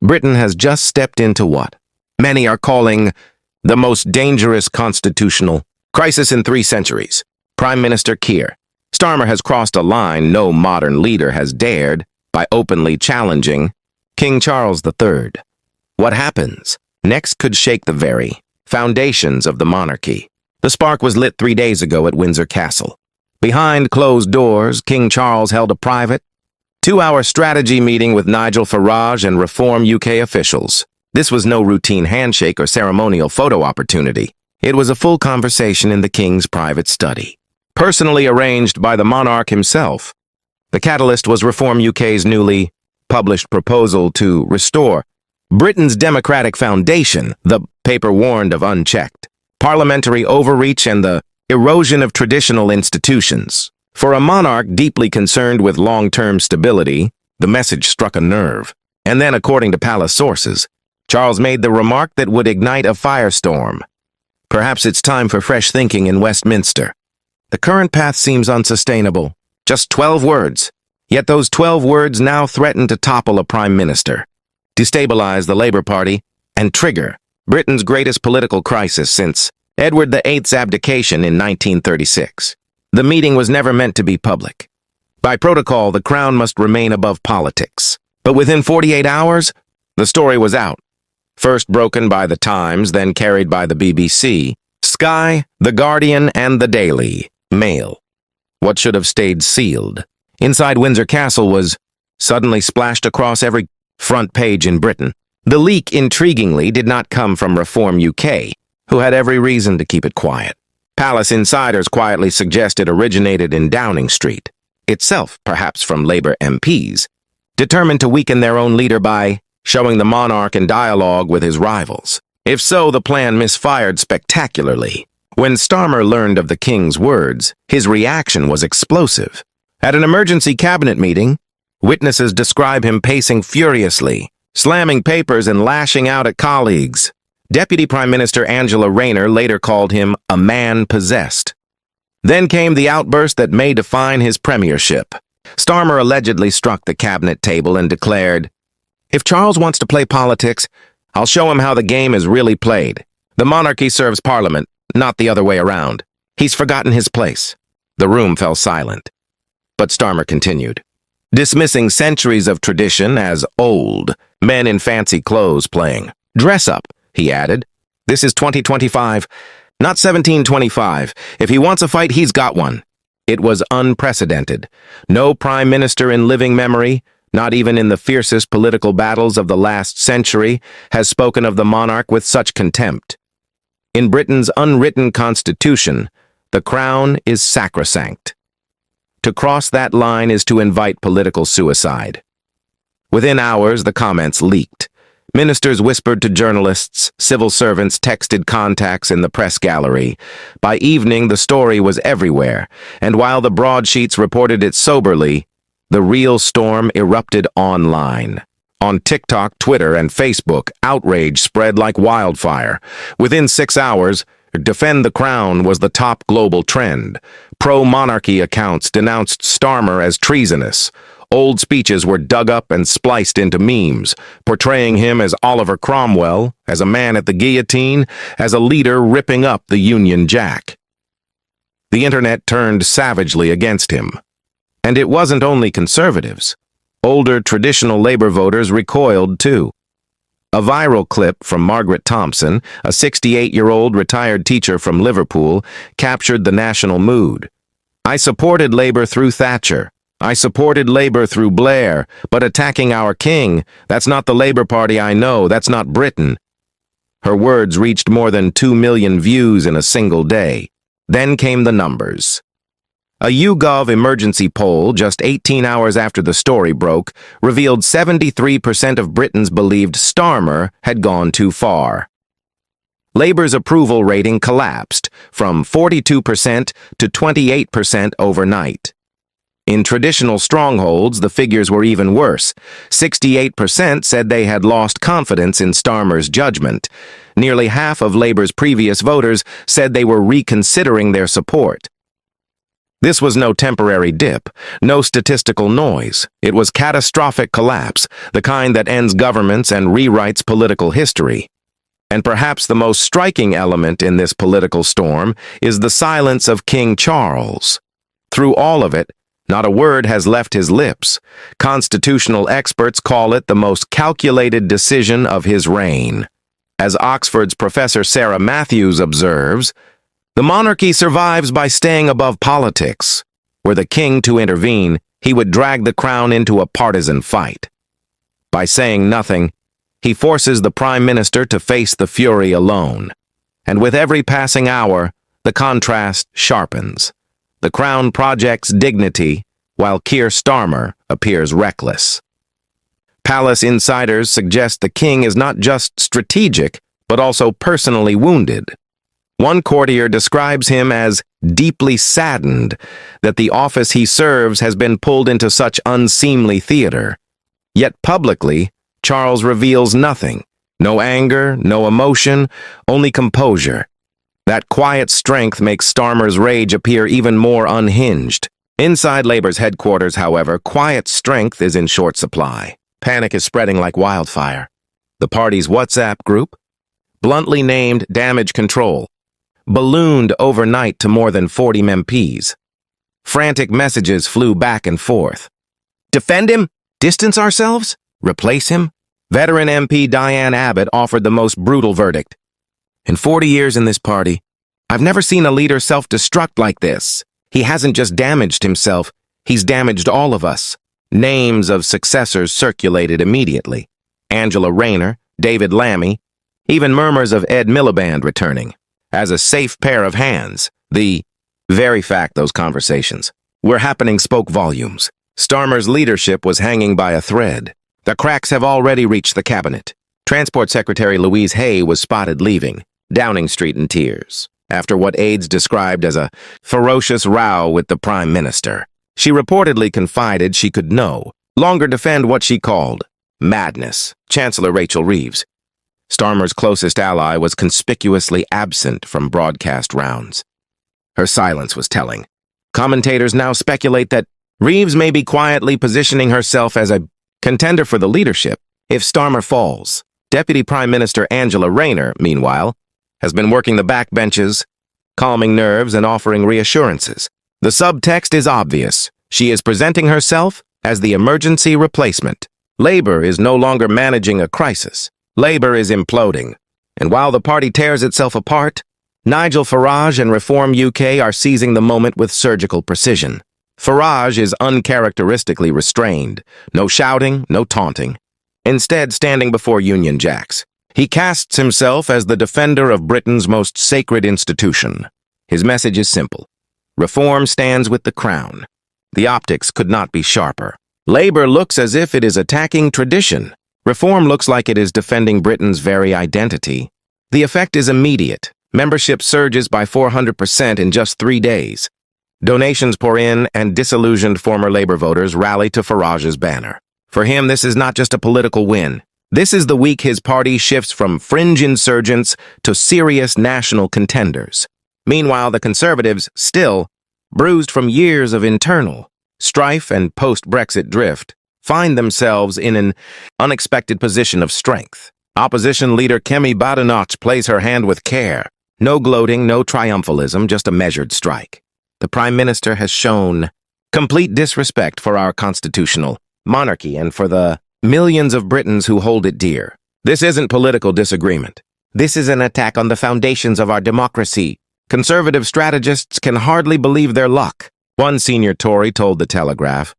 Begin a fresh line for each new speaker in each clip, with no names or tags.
Britain has just stepped into what many are calling the most dangerous constitutional crisis in 3 centuries. Prime Minister Keir Starmer has crossed a line no modern leader has dared by openly challenging King Charles III. What happens next could shake the very foundations of the monarchy. The spark was lit 3 days ago at Windsor Castle. Behind closed doors, King Charles held a private, 2-hour strategy meeting with Nigel Farage and Reform UK officials. This was no routine handshake or ceremonial photo opportunity. It was a full conversation in the King's private study, personally arranged by the monarch himself. The catalyst was Reform UK's newly published proposal to restore Britain's democratic foundation. The paper warned of unchecked parliamentary overreach and the erosion of traditional institutions. For a monarch deeply concerned with long-term stability, the message struck a nerve. And then, according to palace sources, Charles made the remark that would ignite a firestorm. Perhaps it's time for fresh thinking in Westminster. The current path seems unsustainable. Just 12 words. Yet those 12 words now threaten to topple a prime minister, destabilize the Labour Party, and trigger Britain's greatest political crisis since Edward VIII's abdication in 1936. The meeting was never meant to be public. By protocol, the crown must remain above politics. But within 48 hours, the story was out. First broken by The Times, then carried by the BBC, Sky, The Guardian, and the Daily Mail. What should have stayed sealed inside Windsor Castle was suddenly splashed across every front page in Britain. The leak, intriguingly, did not come from Reform UK, who had every reason to keep it quiet. Palace insiders quietly suggest it originated in Downing Street, itself perhaps from Labour MPs, determined to weaken their own leader by showing the monarch in dialogue with his rivals. If so, the plan misfired spectacularly. When Starmer learned of the King's words, his reaction was explosive. At an emergency cabinet meeting, witnesses describe him pacing furiously, slamming papers and lashing out at colleagues. Deputy Prime Minister Angela Rayner later called him a man possessed. Then came the outburst that may define his premiership. Starmer allegedly struck the cabinet table and declared, "If Charles wants to play politics, I'll show him how the game is really played. The monarchy serves Parliament, not the other way around. He's forgotten his place." The room fell silent. But Starmer continued, dismissing centuries of tradition as old, men in fancy clothes playing dress up. He added, "This is 2025, not 1725. If he wants a fight, he's got one." It was unprecedented. No prime minister in living memory, not even in the fiercest political battles of the last century, has spoken of the monarch with such contempt. In Britain's unwritten constitution, the crown is sacrosanct. To cross that line is to invite political suicide. Within hours, the comments leaked. Ministers whispered to journalists, civil servants texted contacts in the press gallery. By evening, the story was everywhere, and while the broadsheets reported it soberly, the real storm erupted online. On TikTok, Twitter, and Facebook, outrage spread like wildfire. Within 6 hours, defend the crown was the top global trend. Pro-monarchy accounts denounced Starmer as treasonous. Old speeches were dug up and spliced into memes, portraying him as Oliver Cromwell, as a man at the guillotine, as a leader ripping up the Union Jack. The internet turned savagely against him. And it wasn't only conservatives. Older traditional Labour voters recoiled too. A viral clip from Margaret Thompson, a 68-year-old retired teacher from Liverpool, captured the national mood. "I supported Labour through Thatcher. I supported Labour through Blair, but attacking our king, that's not the Labour Party I know, that's not Britain." Her words reached more than 2 million views in a single day. Then came the numbers. A YouGov emergency poll just 18 hours after the story broke revealed 73% of Britons believed Starmer had gone too far. Labour's approval rating collapsed from 42% to 28% overnight. In traditional strongholds, the figures were even worse. 68% said they had lost confidence in Starmer's judgment. Nearly half of Labour's previous voters said they were reconsidering their support. This was no temporary dip, no statistical noise. It was catastrophic collapse, the kind that ends governments and rewrites political history. And perhaps the most striking element in this political storm is the silence of King Charles. Through all of it, not a word has left his lips. Constitutional experts call it the most calculated decision of his reign. As Oxford's Professor Sarah Matthews observes, the monarchy survives by staying above politics. Were the king to intervene, he would drag the crown into a partisan fight. By saying nothing, he forces the prime minister to face the fury alone. And with every passing hour, the contrast sharpens. The crown projects dignity, while Keir Starmer appears reckless. Palace insiders suggest the king is not just strategic, but also personally wounded. One courtier describes him as deeply saddened that the office he serves has been pulled into such unseemly theater. Yet publicly, Charles reveals nothing. No anger, no emotion, only composure. That quiet strength makes Starmer's rage appear even more unhinged. Inside Labour's headquarters, however, quiet strength is in short supply. Panic is spreading like wildfire. The party's WhatsApp group, bluntly named Damage Control, ballooned overnight to more than 40 MPs. Frantic messages flew back and forth. Defend him? Distance ourselves? Replace him? Veteran MP Diane Abbott offered the most brutal verdict. In 40 years in this party, I've never seen a leader self-destruct like this. He hasn't just damaged himself, he's damaged all of us. Names of successors circulated immediately. Angela Rayner, David Lammy, even murmurs of Ed Miliband returning. As a safe pair of hands, the very fact those conversations were happening spoke volumes. Starmer's leadership was hanging by a thread. The cracks have already reached the cabinet. Transport Secretary Louise Hay was spotted leaving Downing Street in tears, after what aides described as a ferocious row with the Prime Minister. She reportedly confided she could no longer defend what she called madness. Chancellor Rachel Reeves, Starmer's closest ally, was conspicuously absent from broadcast rounds. Her silence was telling. Commentators now speculate that Reeves may be quietly positioning herself as a contender for the leadership if Starmer falls. Deputy Prime Minister Angela Rayner, meanwhile, has been working the backbenches, calming nerves and offering reassurances. The subtext is obvious. She is presenting herself as the emergency replacement. Labour is no longer managing a crisis. Labour is imploding. And while the party tears itself apart, Nigel Farage and Reform UK are seizing the moment with surgical precision. Farage is uncharacteristically restrained. No shouting, no taunting. Instead, standing before Union Jacks, he casts himself as the defender of Britain's most sacred institution. His message is simple. Reform stands with the crown. The optics could not be sharper. Labour looks as if it is attacking tradition. Reform looks like it is defending Britain's very identity. The effect is immediate. Membership surges by 400% in just 3 days. Donations pour in, and disillusioned former Labour voters rally to Farage's banner. For him, this is not just a political win. This is the week his party shifts from fringe insurgents to serious national contenders. Meanwhile, the Conservatives, still bruised from years of internal strife and post-Brexit drift, find themselves in an unexpected position of strength. Opposition leader Kemi Badenoch plays her hand with care. No gloating, no triumphalism, just a measured strike. The Prime Minister has shown complete disrespect for our constitutional monarchy and for the millions of Britons who hold it dear. This isn't political disagreement. This is an attack on the foundations of our democracy. Conservative strategists can hardly believe their luck. One senior Tory told The Telegraph,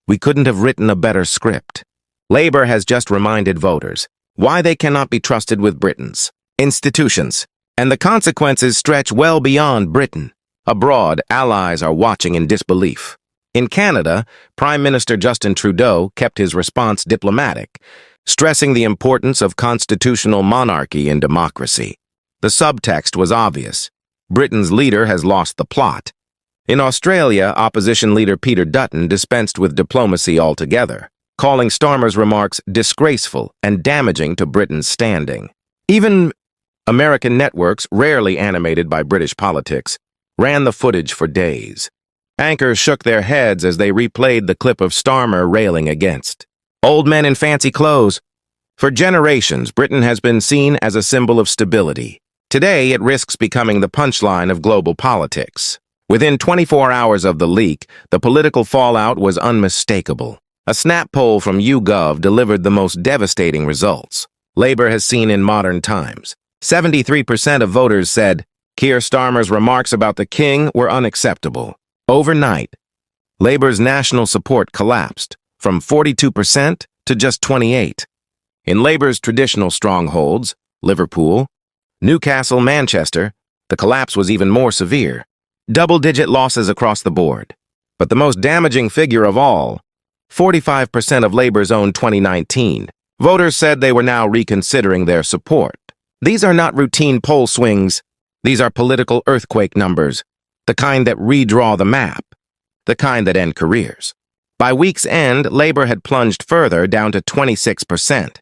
"We couldn't have written a better script." Labour has just reminded voters why they cannot be trusted with Britain's institutions, and the consequences stretch well beyond Britain. Abroad, allies are watching in disbelief. In Canada, Prime Minister Justin Trudeau kept his response diplomatic, stressing the importance of constitutional monarchy in democracy. The subtext was obvious. Britain's leader has lost the plot. In Australia, opposition leader Peter Dutton dispensed with diplomacy altogether, calling Starmer's remarks disgraceful and damaging to Britain's standing. Even American networks, rarely animated by British politics, ran the footage for days. Anchors shook their heads as they replayed the clip of Starmer railing against old men in fancy clothes. For generations, Britain has been seen as a symbol of stability. Today, it risks becoming the punchline of global politics. Within 24 hours of the leak, the political fallout was unmistakable. A snap poll from YouGov delivered the most devastating results Labour has seen in modern times. 73% of voters said Keir Starmer's remarks about the king were unacceptable. Overnight, Labour's national support collapsed from 42% to just 28%. In Labour's traditional strongholds, Liverpool, Newcastle, Manchester, the collapse was even more severe. Double-digit losses across the board. But the most damaging figure of all, 45% of Labour's own 2019 voters said they were now reconsidering their support. These are not routine poll swings. These are political earthquake numbers, the kind that redraw the map, the kind that end careers. By week's end, Labour had plunged further down to 26%.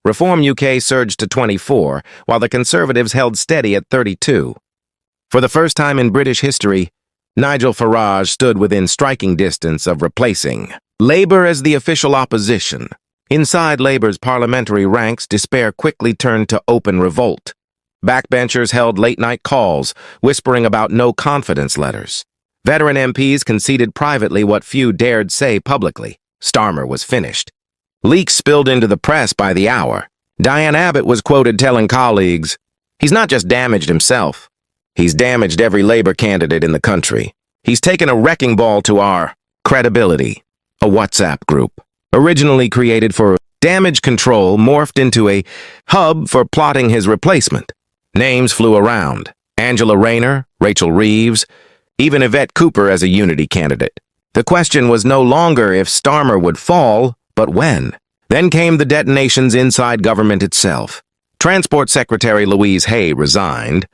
Reform UK surged to 24%, while the Conservatives held steady at 32%. For the first time in British history, Nigel Farage stood within striking distance of replacing Labour as the official opposition. Inside Labour's parliamentary ranks, despair quickly turned to open revolt. Backbenchers held late-night calls, whispering about no-confidence letters. Veteran MPs conceded privately what few dared say publicly. Starmer was finished. Leaks spilled into the press by the hour. Diane Abbott was quoted telling colleagues, "He's not just damaged himself. He's damaged every Labour candidate in the country. He's taken a wrecking ball to our credibility." A WhatsApp group, originally created for damage control, morphed into a hub for plotting his replacement. Names flew around. Angela Rayner, Rachel Reeves, even Yvette Cooper as a unity candidate. The question was no longer if Starmer would fall, but when. Then came the detonations inside government itself. Transport Secretary Louise Hay resigned,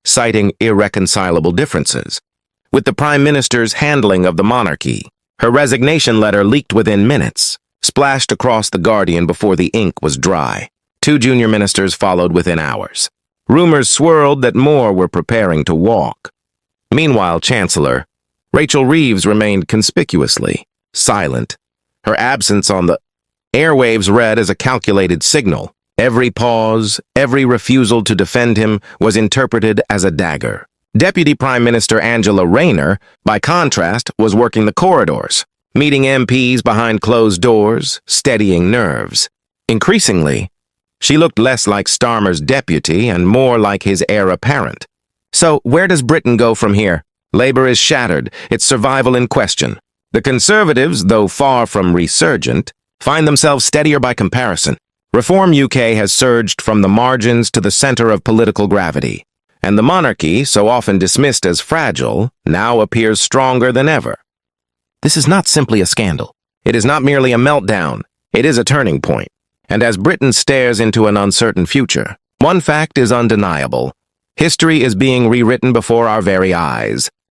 citing irreconcilable differences with the Prime Minister's handling of the monarchy. Her resignation letter leaked within minutes, splashed across The Guardian before the ink was dry. 2 junior ministers followed within hours. Rumors swirled that more were preparing to walk. Meanwhile, Chancellor Rachel Reeves remained conspicuously silent. Her absence on the airwaves read as a calculated signal. Every pause, every refusal to defend him was interpreted as a dagger. Deputy Prime Minister Angela Rayner, by contrast, was working the corridors, meeting MPs behind closed doors, steadying nerves. Increasingly, she looked less like Starmer's deputy and more like his heir apparent. So, where does Britain go from here? Labour is shattered, its survival in question. The Conservatives, though far from resurgent, find themselves steadier by comparison. Reform UK has surged from the margins to the centre of political gravity. And the monarchy, so often dismissed as fragile, now appears stronger than ever. This is not simply a scandal. It is not merely a meltdown. It is a turning point. And as Britain stares into an uncertain future, one fact is undeniable. History is being rewritten before our very eyes.